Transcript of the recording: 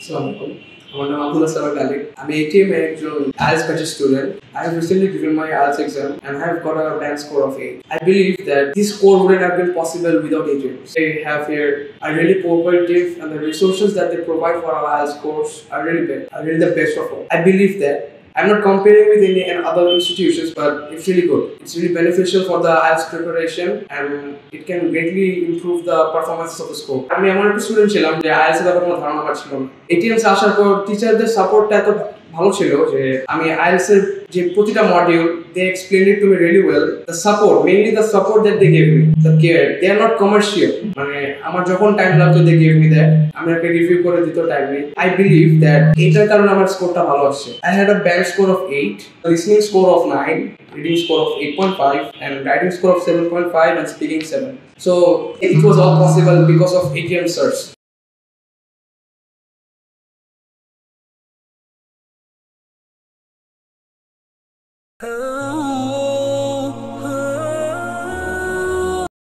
Assalamualaikum. My name is Abdullah Sarak Ali. I'm 18 IELTS batch student. I have recently given my IELTS exam and I have got a band score of 8. I believe that this score wouldn't have been possible without ATMs. They have here are really cooperative and the resources that they provide for our IELTS course are really big, are really the best of all. I believe that I'm not comparing with any other institutions, but it's really good. It's really beneficial for the IELTS preparation and it can greatly improve the performance of the score. আমি এমন একটা student ছিলাম যে IELTS এর ব্যাপারে কোনো ধারণা পাচ্ছিল না। এটিএমস আসার পর টিচারদের সাপোর্টটা এত ভালো ছিল যে আমি আইএলটিএস এর যে প্রতিটা module they explained it to me really well. The support, mainly the support that they gave me, the care, they are not commercial. মানে আমার যখন টাইম লাগতো they gave me that. আমি একটা রিভিউ করে দিত টাইমলি। I believe that এটার কারণে আমার স্কোরটা ভালো আসছে। I had a band score of 8, listening score of 9, reading score of 8.5 and writing score of 7.5 and speaking 7. So it was all possible because of ATM search. Oh